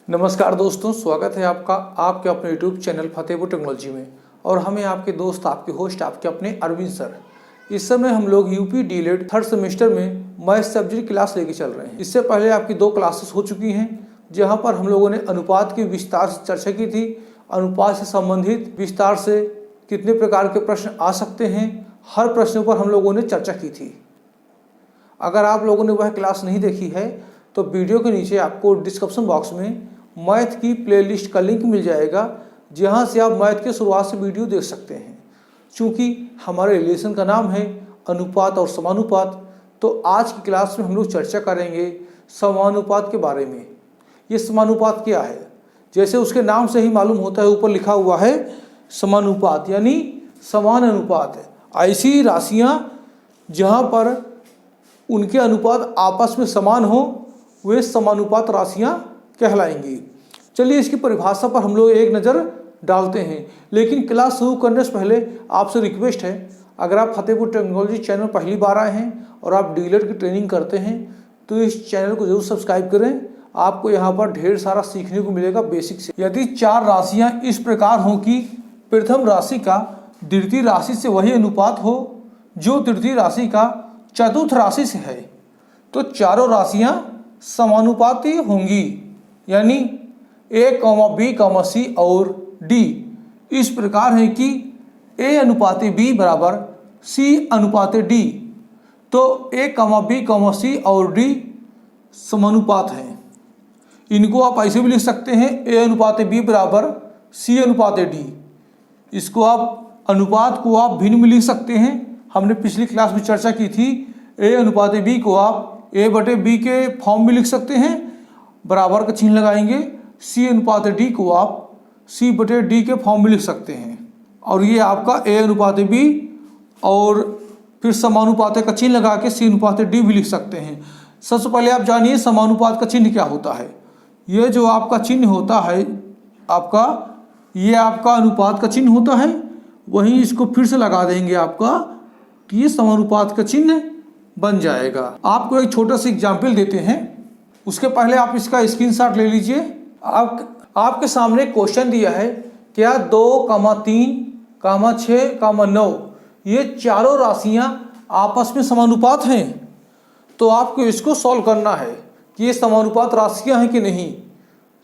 नमस्कार दोस्तों, स्वागत है आपका आपके अपने यूट्यूब चैनल फतेहपुर टेक्नोलॉजी में। और हमें आपके दोस्त, आपके होस्ट, आपके अपने अरविंद सर। इस समय हम लोग यूपी डीएलएड थर्ड सेमेस्टर में मैथ सब्जेक्ट क्लास लेके चल रहे हैं। इससे पहले आपकी 2 क्लासेस हो चुकी हैं, जहां पर हम लोगों ने अनुपात की विस्तार से चर्चा की थी। अनुपात से संबंधित विस्तार से कितने प्रकार के प्रश्न आ सकते हैं, हर प्रश्न पर हम लोगों ने चर्चा की थी। अगर आप लोगों ने वह क्लास नहीं देखी है तो वीडियो के नीचे आपको डिस्क्रिप्शन बॉक्स में मैथ की प्लेलिस्ट का लिंक मिल जाएगा, जहां से आप मैथ के शुरुआत से वीडियो देख सकते हैं। चूँकि हमारे रिलेशन का नाम है अनुपात और समानुपात, तो आज की क्लास में हम लोग चर्चा करेंगे समानुपात के बारे में। ये समानुपात क्या है? जैसे उसके नाम से ही मालूम होता है, ऊपर लिखा हुआ है समानुपात, यानी समान अनुपात है। ऐसी राशियाँ जहाँ पर उनके अनुपात आपस में समान हो, वे समानुपात राशियाँ कहलाएंगी। चलिए इसकी परिभाषा पर हम लोग एक नज़र डालते हैं। लेकिन क्लास शुरू करने से पहले आपसे रिक्वेस्ट है, अगर आप फतेहपुर टेक्नोलॉजी चैनल पहली बार आए हैं और आप डीएलएड की ट्रेनिंग करते हैं तो इस चैनल को जरूर सब्सक्राइब करें। आपको यहाँ पर ढेर सारा सीखने को मिलेगा बेसिक से। यदि 4 राशियाँ इस प्रकार हों कि प्रथम राशि का द्वितीय राशि से वही अनुपात हो जो तृतीय राशि का चतुर्थ राशि से है, तो चारों राशियाँ समानुपाती होंगी। यानी A, B, C और D इस प्रकार है कि A अनुपाते B बराबर C अनुपाते D। तो A, B, C और D समानुपात हैं। इनको आप ऐसे भी लिख सकते हैं, A अनुपाते B बराबर C अनुपाते D। इसको आप अनुपात को आप भिन्न में लिख सकते हैं। हमने पिछली क्लास में चर्चा की थी। A अनुपाते B को आप A बटे B के फॉर्म में लिख सकते हैं, बराबर का चिन्ह लगाएंगे। C अनुपात D को आप C बटे D के फॉर्म में लिख सकते हैं। और ये आपका A अनुपात B, और फिर समानुपात का चिन्ह लगा के C अनुपात D भी लिख सकते हैं। सबसे पहले आप जानिए समानुपात का चिन्ह क्या होता है। ये जो आपका चिन्ह होता है ये आपका अनुपात का चिन्ह होता है। वहीं इसको फिर से लगा देंगे आपका, तो ये समानुपात का चिन्ह बन जाएगा। आपको एक छोटा सा एग्जाम्पल देते हैं, उसके पहले आप इसका स्क्रीनशॉट ले लीजिए। आपके सामने क्वेश्चन दिया है, क्या 2, 3, 6, 9 ये चारों राशियां आपस में समानुपात हैं। तो आपको इसको सॉल्व करना है कि ये समानुपात राशियां हैं कि नहीं।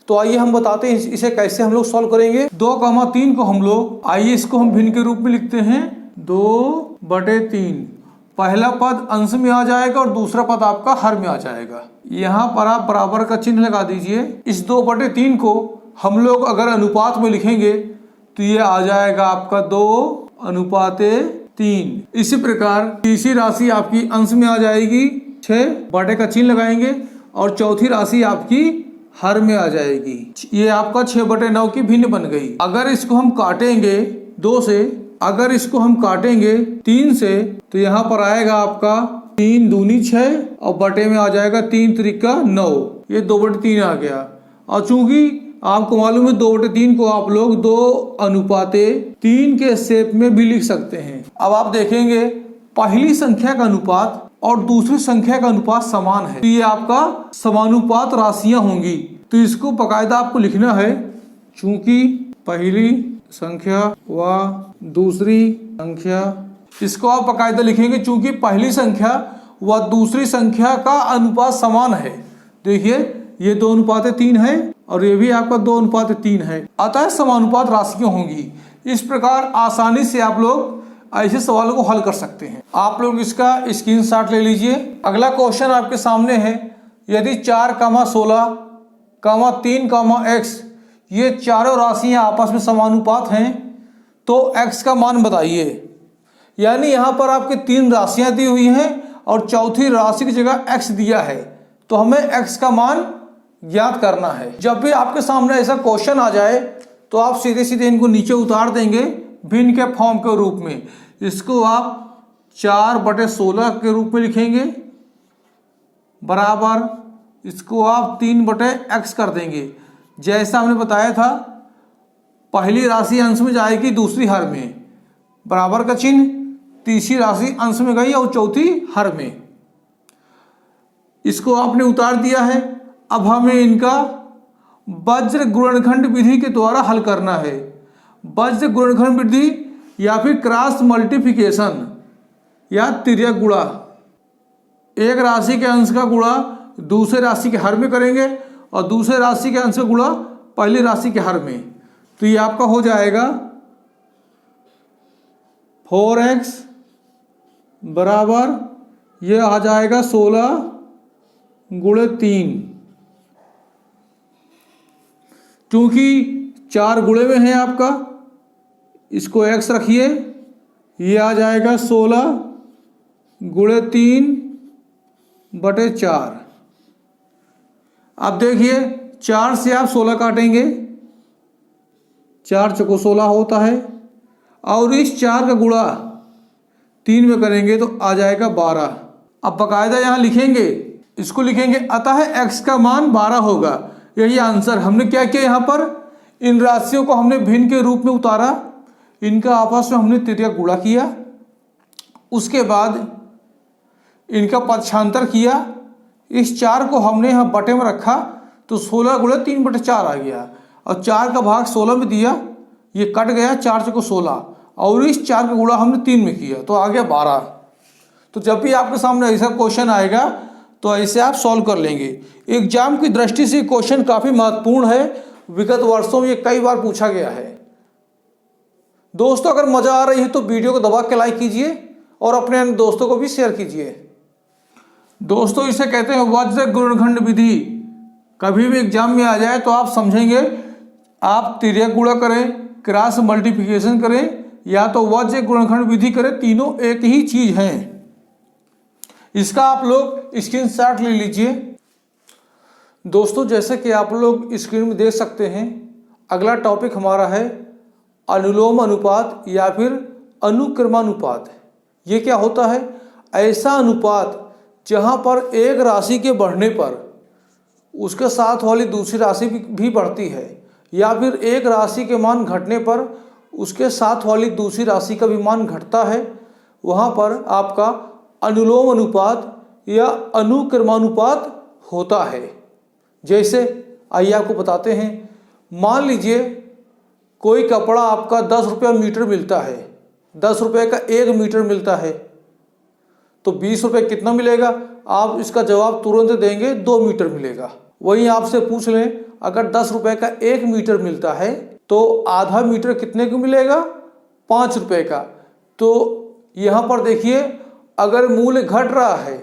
तो आइए हम बताते हैं इसे कैसे हम लोग सॉल्व करेंगे। 2, 3 को हम लोग, आइए इसको हम भिन्न के रूप में लिखते हैं। 2/3 पहला पद अंश में आ जाएगा और दूसरा पद आपका हर में आ जाएगा। यहाँ पर आप बराबर का चिन्ह लगा दीजिए। इस 2/3 को हम लोग अगर अनुपात में लिखेंगे तो ये आ जाएगा आपका 2/3। इसी प्रकार तीसरी राशि आपकी अंश में आ जाएगी, 6 बटे का चिन्ह लगाएंगे, और चौथी राशि आपकी हर में आ जाएगी। ये आपका 6/9 की भिन्न बन गई। अगर इसको हम काटेंगे 2 से, अगर इसको हम काटेंगे 3 से, तो यहाँ पर आएगा आपका 3 दूनी 6 और बटे में आ जाएगा 3 त्रिका 9। ये 2/3 आ गया। और चूंकि आपको मालूम है 2/3 को आप लोग 2/3 के शेप में भी लिख सकते हैं। अब आप देखेंगे पहली संख्या का अनुपात और दूसरी संख्या का अनुपात समान है, तो ये आपका समानुपात राशियां होंगी। तो इसको बकायदा आपको लिखना है, चूंकि पहली संख्या व दूसरी संख्या, इसको आप बकायदा लिखेंगे चूंकि पहली संख्या व दूसरी संख्या का अनुपात समान है। देखिए ये 2/3 है और ये भी आपका 2/3 है, अतः समानुपात राशियां होंगी। इस प्रकार आसानी से आप लोग ऐसे सवालों को हल कर सकते हैं। आप लोग इसका स्क्रीनशॉट ले लीजिए। अगला क्वेश्चन आपके सामने है, यदि 4, 16, 3, x ये चारों राशियां आपस में समानुपात हैं तो x का मान बताइए। यानी यहाँ पर आपके 3 राशियां दी हुई हैं और चौथी राशि की जगह x दिया है, तो हमें x का मान ज्ञात करना है। जब भी आपके सामने ऐसा क्वेश्चन आ जाए तो आप सीधे सीधे इनको नीचे उतार देंगे भिन्न के फॉर्म के रूप में। इसको आप 4/16 के रूप में लिखेंगे, बराबर इसको आप 3/x कर देंगे। जैसा हमने बताया था, पहली राशि अंश में जाएगी, दूसरी हर में, बराबर का चिन्ह, तीसरी राशि अंश में गई और चौथी हर में। इसको आपने उतार दिया है। अब हमें इनका वज्र गुणनखंड विधि के द्वारा हल करना है। वज्र गुणनखंड विधि या फिर क्रॉस मल्टीप्लिकेशन या तिर्यक गुणा। एक राशि के अंश का गुणा दूसरे राशि के हर में करेंगे और दूसरे राशि के अंश का गुणा पहली राशि के हर में। तो ये आपका हो जाएगा 4x बराबर ये आ जाएगा 16 गुणे 3। क्योंकि 4 गुणे में है आपका, इसको x रखिए, ये आ जाएगा 16 गुणे 3/4। अब देखिए 4 से आप 16 काटेंगे, 4 चौको 16 होता है, और इस 4 का गुणा 3 में करेंगे तो आ जाएगा 12। अब बाकायदा यहाँ लिखेंगे, इसको लिखेंगे अतः x का मान 12 होगा। यही आंसर। हमने क्या किया, यहाँ पर इन राशियों को हमने भिन्न के रूप में उतारा, इनका आपस में हमने तिर्यक गुणा किया, उसके बाद इनका पक्षांतर किया, इस 4 को हमने यहाँ बटे में रखा तो 16 गुणे 3/4 आ गया, और 4 का भाग 16 में दिया, ये कट गया, 4 चौको 16, और इस 4 का गुणा हमने 3 में किया तो आ गया 12। तो जब भी आपके सामने ऐसा क्वेश्चन आएगा तो ऐसे आप सॉल्व कर लेंगे। एग्जाम की दृष्टि से क्वेश्चन काफ़ी महत्वपूर्ण है, विगत वर्षों में ये कई बार पूछा गया है। दोस्तों अगर मज़ा आ रही है तो वीडियो को दबा के लाइक कीजिए और अपने अन्य दोस्तों को भी शेयर कीजिए। दोस्तों इसे कहते हैं वज्र गुणनखंड विधि। कभी भी एग्जाम में आ जाए तो आप समझेंगे, आप तिर्यक गुणा करें, क्रॉस मल्टीप्लिकेशन करें, या तो वज्र गुणनखंड विधि करें, तीनों एक ही चीज हैं। इसका आप लोग स्क्रीनशॉट ले लीजिए। दोस्तों जैसे कि आप लोग स्क्रीन में देख सकते हैं, अगला टॉपिक हमारा है अनुलोम अनुपात या फिर अनुक्रमानुपात। ये क्या होता है? ऐसा अनुपात जहाँ पर एक राशि के बढ़ने पर उसके साथ वाली दूसरी राशि भी बढ़ती है, या फिर एक राशि के मान घटने पर उसके साथ वाली दूसरी राशि का भी मान घटता है, वहाँ पर आपका अनुलोम अनुपात या अनुक्रमानुपात होता है। जैसे आइए आपको बताते हैं। मान लीजिए कोई कपड़ा आपका 10 रुपया मीटर मिलता है, 10 रुपये का 1 मीटर मिलता है, तो 20 रुपये कितना मिलेगा? आप इसका जवाब तुरंत देंगे 2 मीटर मिलेगा। वहीं आपसे पूछ लें अगर 10 रुपये का 1 मीटर मिलता है तो आधा मीटर कितने को मिलेगा? 5 रुपये का। तो यहाँ पर देखिए, अगर मूल्य घट रहा है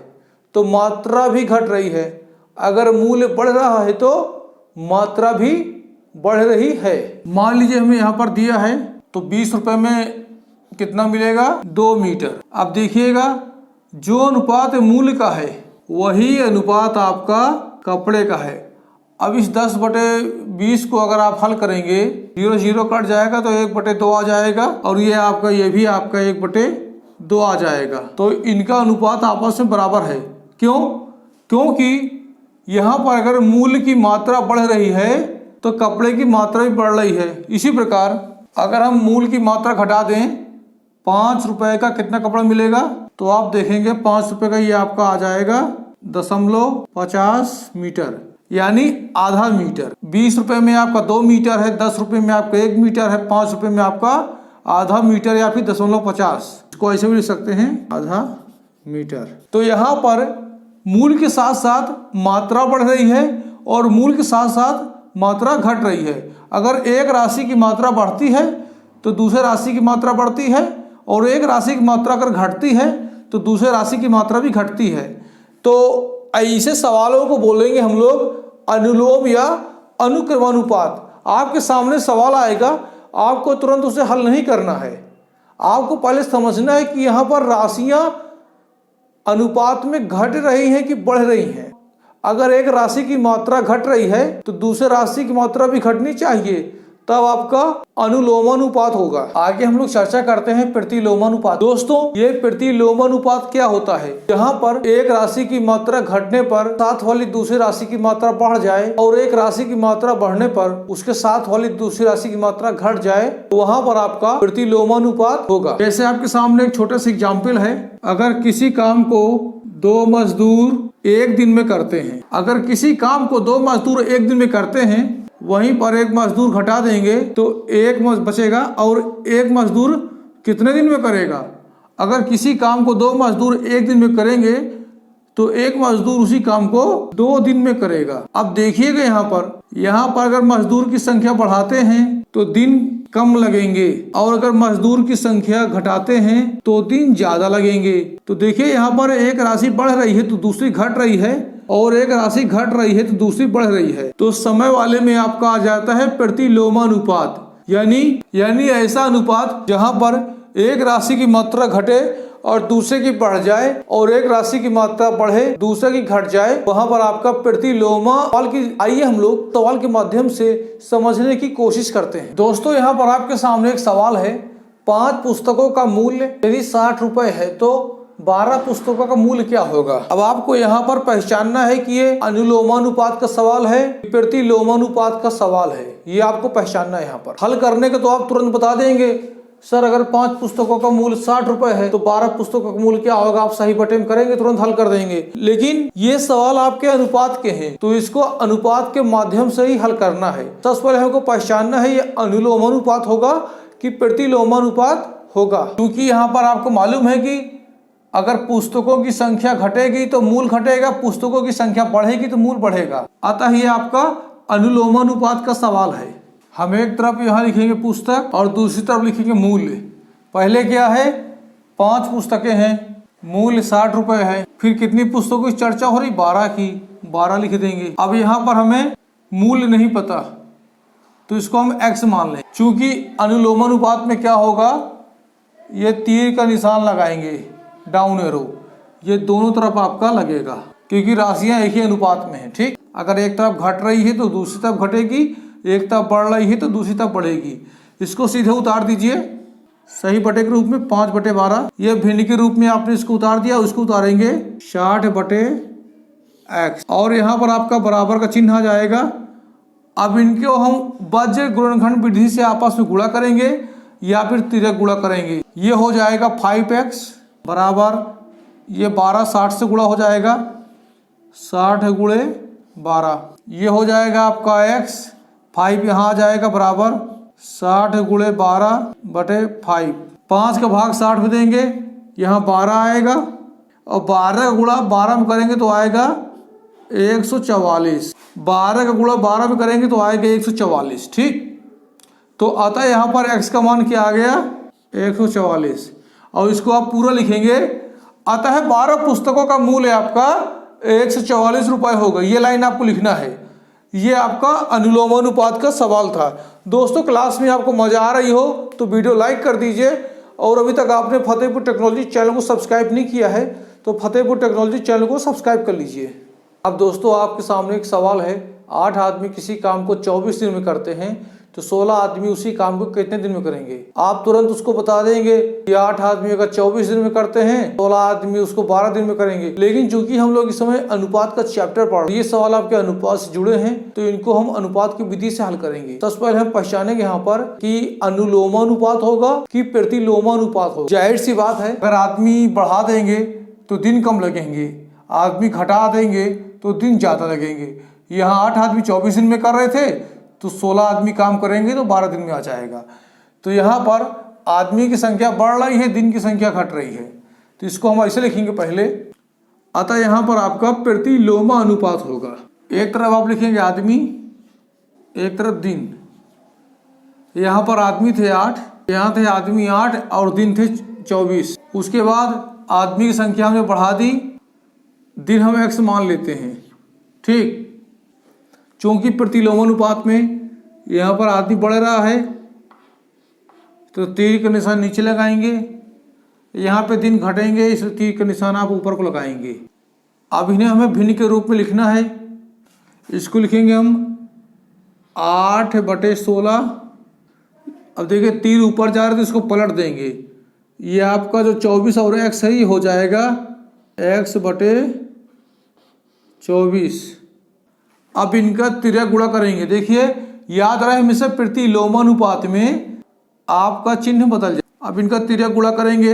तो मात्रा भी घट रही है, अगर मूल्य बढ़ रहा है तो मात्रा भी बढ़ रही है। मान लीजिए हमें यहाँ पर दिया है तो 20 रुपये में कितना मिलेगा? 2 मीटर। अब देखिएगा जो अनुपात मूल्य का है वही अनुपात आपका कपड़े का है। अब इस 10/20 को अगर आप हल करेंगे, 0 0 कट जाएगा तो 1/2 आ जाएगा, और ये भी आपका 1/2 आ जाएगा। तो इनका अनुपात आपस में बराबर है। क्यों? क्योंकि यहाँ पर अगर मूल्य की मात्रा बढ़ रही है तो कपड़े की मात्रा भी बढ़ रही है। इसी प्रकार अगर हम मूल्य की मात्रा घटा दें, 5 रुपये का कितना कपड़ा मिलेगा? तो आप देखेंगे 5 रुपये का ये आपका आ जाएगा 0.50 मीटर, यानी आधा मीटर। 20 रुपये में आपका 2 मीटर है, 10 रुपये में आपका 1 मीटर है, 5 रुपये में आपका आधा मीटर या फिर 0.50, इसको ऐसे भी लिख सकते हैं, आधा मीटर। तो यहाँ पर मूल्य के साथ साथ मात्रा बढ़ रही है और मूल्य के साथ साथ मात्रा घट रही है। अगर एक राशि की मात्रा बढ़ती है तो दूसरे राशि की मात्रा बढ़ती है, और एक राशि की मात्रा अगर घटती है तो दूसरे राशि की मात्रा भी घटती है। तो ऐसे सवालों को बोलेंगे हम लोग अनुलोम या अनुक्रमानुपात। आपके सामने सवाल आएगा, आपको तुरंत उसे हल नहीं करना है, आपको पहले समझना है कि यहाँ पर राशियाँ अनुपात में घट रही हैं कि बढ़ रही हैं। अगर एक राशि की मात्रा घट रही है तो दूसरे राशि की मात्रा भी घटनी चाहिए, तब आपका अनुलोमानुपात होगा। आगे हम लोग चर्चा करते हैं प्रतिलोमानुपात। दोस्तों ये प्रतिलोमानुपात क्या होता है? जहाँ पर एक राशि की मात्रा घटने पर साथ वाली दूसरी राशि की मात्रा बढ़ जाए, और एक राशि की मात्रा बढ़ने पर उसके साथ वाली दूसरी राशि की मात्रा घट जाए, तो वहाँ पर आपका प्रतिलोमानुपात होगा। जैसे आपके सामने एक छोटा सा एग्जाम्पल है। अगर किसी काम को 2 मजदूर 1 दिन में करते हैं, अगर किसी काम को 2 मजदूर 1 दिन में करते हैं वहीं पर एक मजदूर घटा देंगे तो एक बचेगा, और एक मजदूर कितने दिन में करेगा? अगर किसी काम को 2 मजदूर एक दिन में करेंगे तो एक मजदूर उसी काम को 2 दिन में करेगा। अब देखिएगा यहाँ पर अगर मजदूर की संख्या बढ़ाते हैं तो दिन कम लगेंगे, और अगर मजदूर की संख्या घटाते हैं तो दिन ज्यादा लगेंगे। तो देखिए यहाँ पर एक राशि बढ़ रही है तो दूसरी घट रही है, और एक राशि घट रही है तो दूसरी बढ़ रही है। तो समय वाले में आपका आ जाता है प्रतिलोमानुपात, यानी ऐसा अनुपात जहाँ पर एक राशि की मात्रा घटे और दूसरे की बढ़ जाए, और एक राशि की मात्रा बढ़े दूसरे की घट जाए, वहां पर आपका प्रतिलोमा सवाल की। आइए हम लोग सवाल के माध्यम से समझने की कोशिश करते हैं। दोस्तों यहाँ पर आपके सामने एक सवाल है, 5 पुस्तकों का मूल्य यदि 60 रुपए है तो 12 पुस्तकों का मूल्य क्या होगा? अब आपको यहाँ पर पहचानना है कि ये अनुलोमानुपात का सवाल है, प्रतिलोमानुपात का सवाल है, ये आपको पहचानना है। यहाँ पर हल करने के तो आप तुरंत बता देंगे सर अगर 5 पुस्तकों का मूल्य 60 रुपए है तो 12 पुस्तकों का मूल्य क्या होगा? आप सही बटे में करेंगे, तुरंत हल कर देंगे। लेकिन ये सवाल आपके अनुपात के हैं तो इसको अनुपात के माध्यम से ही हल करना है। सबसे पहले हमको पहचानना है ये अनुलोमानुपात होगा कि प्रतिलोमानुपात होगा, क्योंकि यहाँ पर आपको मालूम है कि अगर पुस्तकों की संख्या घटेगी तो मूल घटेगा, पुस्तकों की संख्या बढ़ेगी तो मूल बढ़ेगा। अतः ये आपका अनुलोमानुपात का सवाल है। हम एक तरफ यहाँ लिखेंगे पुस्तक और दूसरी तरफ लिखेंगे मूल्य। पहले क्या है, 5 पुस्तकें हैं, मूल्य 60 रुपए है। फिर कितनी पुस्तकों की चर्चा हो रही? 12 की, 12 लिख देंगे। अब यहाँ पर हमें मूल्य नहीं पता तो इसको हम x मान लें। चूंकि अनुलोमानुपात में क्या होगा, ये तीर का निशान लगाएंगे, डाउन एरो, ये दोनों तरफ आपका लगेगा क्योंकि राशियां एक ही अनुपात में है। ठीक, अगर एक तरफ घट रही है तो दूसरी तरफ घटेगी, एक तरफ बढ़ रही है तो दूसरी तरफ बढ़ेगी। इसको सीधे उतार दीजिए सही बटे के रूप में, 5/12। ये भिन्न के रूप में आपने इसको उतार दिया, उसको उतारेंगे 60/x, और यहाँ पर आपका बराबर का चिन्ह आ जाएगा। अब इनको हम वज्र गुणनखंड विधि से आपस में गुणा करेंगे या फिर तिर्यक गुणा करेंगे। ये हो जाएगा 5x बराबर ये 12 60 से गुणा हो जाएगा, 60 × 12, ये हो जाएगा आपका x। 5 यहाँ आ जाएगा बराबर 60 × 12/5। 5 का भाग 60 में देंगे, यहाँ 12 आएगा, और 12 का गुणा 12 में करेंगे तो आएगा 144। 12 का गुणा 12 में करेंगे तो आएगा 144। ठीक, तो अतः यहाँ पर x का मान क्या आ गया? 144, और इसको आप पूरा लिखेंगे। अतः 12 पुस्तकों का मूल्य आपका 144 रुपये होगा। ये लाइन आपको लिखना है। ये आपका अनुलोमानुपात का सवाल था। दोस्तों क्लास में आपको मजा आ रही हो तो वीडियो लाइक कर दीजिए, और अभी तक आपने फतेहपुर टेक्नोलॉजी चैनल को सब्सक्राइब नहीं किया है तो फतेहपुर टेक्नोलॉजी चैनल को सब्सक्राइब कर लीजिए। अब दोस्तों आपके सामने एक सवाल है, 8 आदमी किसी काम को 24 दिन में करते हैं तो 16 आदमी उसी काम को कितने दिन में करेंगे? आप तुरंत उसको बता देंगे कि 8 आदमी अगर 24 दिन में करते हैं, 16 आदमी उसको 12 दिन में करेंगे। लेकिन चूंकि हम लोग इस समय अनुपात का चैप्टर पढ़ रहे हैं, ये सवाल आपके अनुपात से जुड़े हैं तो इनको हम अनुपात की विधि से हल करेंगे। सबसे पहले हम पहचानेंगे यहाँ पर कि अनुलोमानुपात होगा कि प्रतिलोमानुपात होगा। जाहिर सी बात है, अगर आदमी बढ़ा देंगे तो दिन कम लगेंगे, आदमी घटा देंगे तो दिन ज्यादा लगेंगे। यहाँ 8 आदमी 24 दिन में कर रहे थे तो 16 आदमी काम करेंगे तो 12 दिन में आ जाएगा। तो यहाँ पर आदमी की संख्या बढ़ रही है, दिन की संख्या घट रही है, तो इसको हम ऐसे लिखेंगे पहले। अतः यहाँ पर आपका प्रतिलोमानुपात होगा। एक तरफ आप लिखेंगे आदमी, एक तरफ दिन। यहाँ पर आदमी थे 8, यहाँ थे आदमी 8 और दिन थे 24। उसके बाद आदमी की संख्या हमने बढ़ा दी, दिन हम x मान लेते हैं। ठीक, चूंकि प्रतिलोमानुपात में यहाँ पर आदमी बढ़ रहा है तो तीर का निशान नीचे लगाएंगे, यहाँ पे दिन घटेंगे इसलिए तीर का निशान आप ऊपर को लगाएंगे। अब इन्हें हमें भिन्न के रूप में लिखना है। इसको लिखेंगे हम 8/16। अब देखिए तीर ऊपर जा रहे तो इसको पलट देंगे, ये आपका जो 24 और x है ये हो जाएगा x/24। अब इनका तिर्यक गुणा करेंगे। देखिए याद रहे हमेशा प्रतिलोमानुपात में आपका चिन्ह बदल जाए। अब इनका तिर्यक गुणा करेंगे,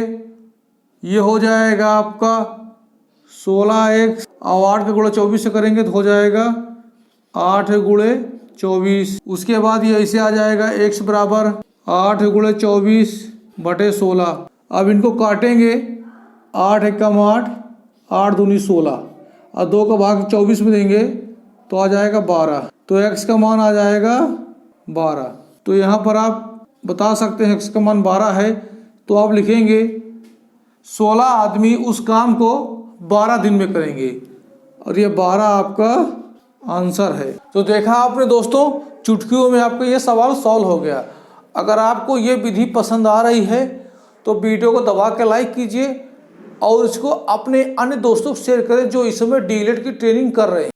ये हो जाएगा आपका 16x, और 8 का गुणा 24 से करेंगे तो हो जाएगा 8 × 24। उसके बाद ये ऐसे आ जाएगा x बराबर 8 गुणे 24 बटे 16। अब इनको काटेंगे, 8 एकम 8, 8 दूनी 16 और 2 का भाग 24 में देंगे तो आ जाएगा 12। तो x का मान आ जाएगा 12। तो यहाँ पर आप बता सकते हैं x का मान 12 है, तो आप लिखेंगे 16 आदमी उस काम को 12 दिन में करेंगे और ये 12 आपका आंसर है। तो देखा आपने दोस्तों, चुटकियों में आपका ये सवाल सॉल्व हो गया। अगर आपको ये विधि पसंद आ रही है तो वीडियो को दबा के लाइक कीजिए और इसको अपने अन्य दोस्तों को शेयर करें जो इस समय डीएलएड की ट्रेनिंग कर रहे हैं।